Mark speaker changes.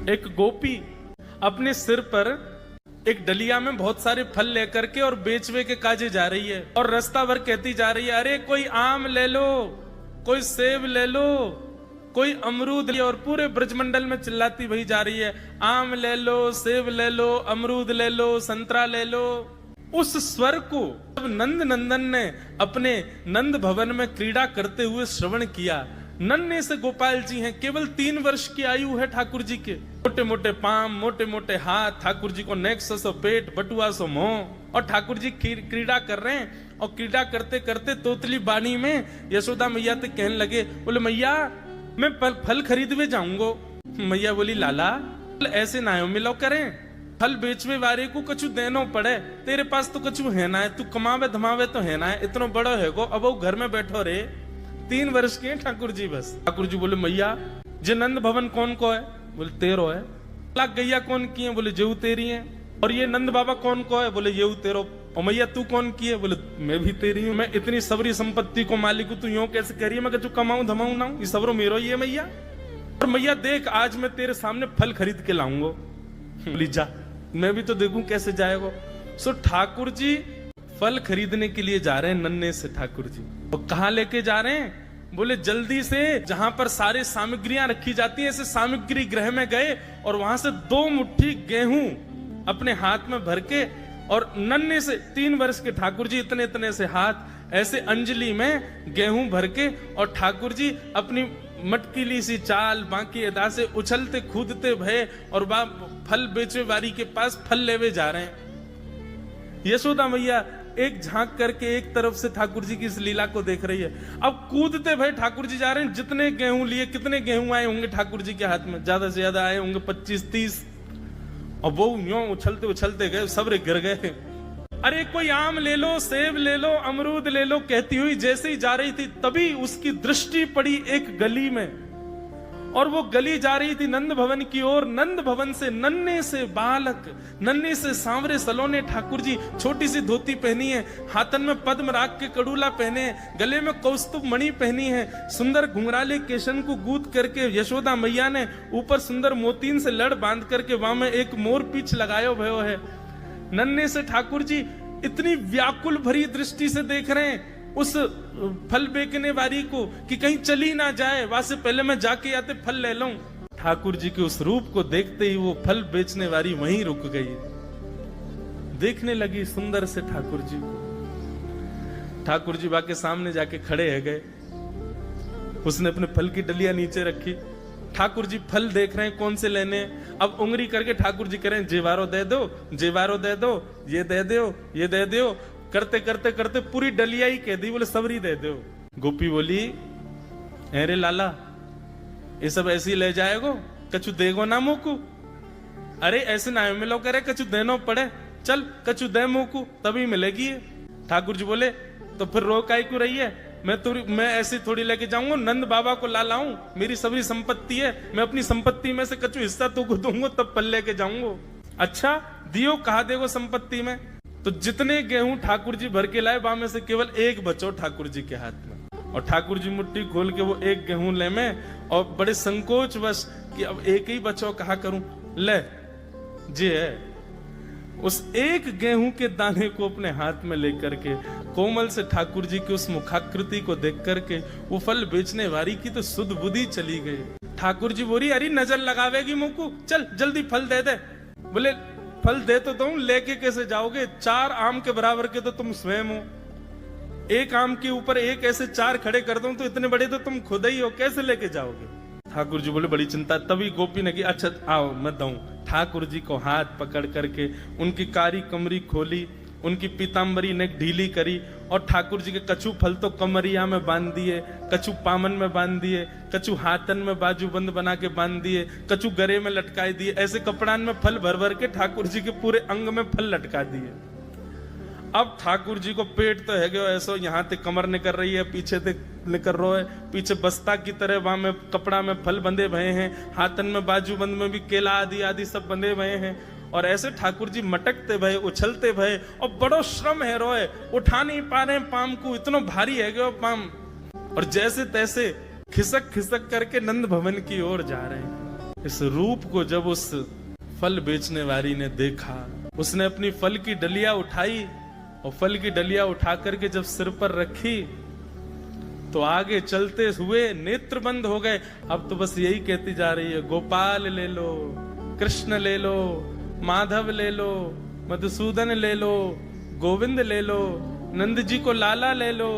Speaker 1: एक गोपी अपने सिर पर एक डलिया में बहुत सारे फल लेकर के और बेचवे के काजे जा रही है और रास्ता भर कहती जा रही है, अरे कोई आम ले लो, कोई सेब ले लो, कोई अमरूद ले, और पूरे ब्रजमंडल में चिल्लाती वही जा रही है, आम ले लो, सेब ले लो, अमरूद ले लो, संतरा ले लो। उस स्वर को जब नंद नंदन ने अपने नंद भवन में क्रीड़ा करते हुए श्रवण किया, नन्हे से गोपाल जी हैं, केवल 3 वर्ष की आयु है ठाकुर जी के, मोटे मोटे पाम, मोटे मोटे हाथ, ठाकुर जी को नेक्स सो पेट, बटुआ सो मुंह, और ठाकुर जी क्रीड़ा कर रहे हैं। और क्रीड़ा करते करते तोतली बानी में यशोदा मैया तक कहने लगे, बोले मैया मैं फल खरीदवे जाऊंगो। मैया बोली लाला ऐसे ना मिलो करें, फल बेचवे वाले को कछु देनो पड़े, तेरे पास तो कछु है ना है, तू कमावे धमावे तो है ना है, इतना बड़ो है गो, अब वो घर में बैठो रे, 3 वर्ष के ठाकुर जी बस। ठाकुर जी बोले मैया जे नंद भवन कौन को है? बोले तेरो है। लाख गैया कौन की है? बोले जेऊ तेरी है। और ये नंद बाबा कौन को है? बोले येऊ तेरो। और मैया तू कौन की है? बोले मैं भी तेरी हूँ, मैं इतनी सबरी संपत्ति को मालिक हूँ, तू यूं कैसे कह रही है? मैं कछु कमाऊं धमाऊं ना, ये सबरो मेरो ही है मैया। और मैया देख आज मैं तेरे सामने फल खरीद के लाऊंगा। बोली जा, मैं भी तो देखूं कैसे जाएगा। सो ठाकुर जी फल खरीदने के लिए जा रहे हैं नन्हे से ठाकुर जी। और कहाँ लेके जा रहे हैं? बोले जल्दी से जहां पर सारे सामग्रियां रखी जाती हैं, ऐसे सामग्री गृह में गए और वहां से 2 मुट्ठी गेहूं अपने हाथ में भर के, और नन्हे से 3 वर्ष के ठाकुर जी इतने इतने से हाथ ऐसे अंजलि में गेहूं भर के, और ठाकुर जी अपनी मटकीली सी चाल बाकी अदा से उछलते कूदते भये और फल बेचवे वाली के पास फल लेवे जा रहे हैं। यशोदा मैया एक झांक करके एक तरफ से ठाकुर जी की इस लीला को देख रही है। अब कूदते भाई ठाकुर जी जा रहे हैं, जितने गेहूं लिए, कितने गेहूं आए होंगे ठाकुर जी के हाथ में? ज्यादा से ज्यादा आए होंगे 25-30। और वो यूं उछलते उछलते गए, सब गिर गए। अरे कोई आम ले लो, सेब ले लो, अमरूद ले लो, कहती हुई जैसे ही जा रही थी तभी उसकी दृष्टि पड़ी एक गली में, और वो गली जा रही थी नंद भवन की ओर। नंद भवन से नन्हे से बालक, नन्हे से सांवरे सलोने ठाकुर जी, छोटी सी धोती पहनी है, हाथन में पद्म राग के कड़ूला पहने हैं, गले में कौस्तुभ मणि पहनी है, सुंदर घुंघराले केशन को गूंथ करके यशोदा मैया ने ऊपर सुंदर मोतीन से लड़ बांध करके वहां में एक मोर पीछ लगायो भयो है। नन्हे से ठाकुर जी इतनी व्याकुल भरी दृष्टि से देख रहे हैं उस फल बेचने वाली को कि कहीं चली ना जाए, वहां से पहले मैं जाके आते फल ले लूं। ठाकुर जी के उस रूप को देखते ही वो फल बेचने वाली वहीं रुक गई, देखने लगी सुंदर से ठाकुर जी को। ठाकुर जी बाके सामने जाके खड़े है गए, उसने अपने फल की डलिया नीचे रखी। ठाकुर जी फल देख रहे हैं कौन से लेने। अब उंगली करके ठाकुर जी कह रहे हैं जेवारो दे दो, जेवारो दे दो, ये दे दो, ये दे दो, करते करते करते पूरी डलिया ही कह दी। बोले सबरी दे दो। गोपी बोली अरे लाला ये सब ऐसे ही ले जाएगो, कछु देगो ना मुकू? अरे ऐसे ना मिलो करे, कछु देनो पड़े, चल कछु दे मुकू तभी मिलेगी। ठाकुर जी बोले तो फिर रो काई क्यों रही है? मैं ऐसे थोड़ी लेके जाऊंगा, नंद बाबा को ला लाऊं, मेरी सभी संपत्ति है, मैं अपनी संपत्ति में से कछु हिस्सा तुमको दूंगा तब फल लेके जाऊंगा। अच्छा दियो, कहा देगो संपत्ति में? तो जितने गेहूं ठाकुर जी भर के लाए वहां में से केवल एक बचो ठाकुर जी के हाथ में। और ठाकुर जी मुट्ठी खोल के वो एक गेहूं ले में, और बड़े संकोच वश कि अब एक ही बचो, कहा करूं, ले जे है। उस एक गेहूं के दाने को अपने हाथ में लेकर के कोमल से ठाकुर जी की उस मुखाकृति को देख करके वो फल बेचने वाली की तो सुध बुद्धि चली गई। ठाकुर जी बोली अरे नजर लगावेगी मुझको, चल जल्दी फल दे दे। बोले फल दे तो दूं, लेके कैसे जाओगे? 4 आम के बराबर के तो तुम स्वयं हो, एक आम के ऊपर एक ऐसे 4 खड़े कर दूं तो इतने बड़े तो तुम खुद ही हो, कैसे लेके जाओगे? ठाकुर जी बोले बड़ी चिंता। तभी गोपी ने की अच्छा आओ मैं दूं। ठाकुर जी को हाथ पकड़ करके उनकी कारी कमरी खोली, उनकी पीताम्बरी ने ढीली करी, और ठाकुर जी के कछु फल तो कमरिया में बांध दिए, कछु पामन में बांध दिए, कछु हाथन में बाजूबंद बना के बांध दिए, कछु गरे में लटकाए दिए। ऐसे कपड़ान में फल भर भर के ठाकुर जी के पूरे अंग में फल लटका दिए। अब ठाकुर जी को पेट तो है गयो ऐसो, यहाँ ते कमर निकल रही है, पीछे ते निकल रहा है, पीछे बस्ता की तरह वहां में कपड़ा में फल बंधे भये हैं, हाथन में बाजूबंद में भी केला आदि आदि सब बंधे भये हैं। और ऐसे ठाकुर जी मटकते भये, उछलते भये, और बड़ो श्रम है रोए, उठा नहीं पा रहे पाम को, इतना भारी है गयो पाम। और जैसे तैसे खिसक खिसक करके नंद भवन की ओर जा रहे हैं। इस रूप को जब उस फल बेचने वाली ने देखा, उसने अपनी फल की डलिया उठाई और फल की डलिया उठा करके जब सिर पर रखी तो आगे चलते हुए नेत्र बंद हो गए। अब तो बस यही कहती जा रही है, गोपाल ले लो, कृष्ण ले लो, माधव ले लो, मधुसूदन ले लो, गोविंद ले लो, नंद जी को लाला ले लो।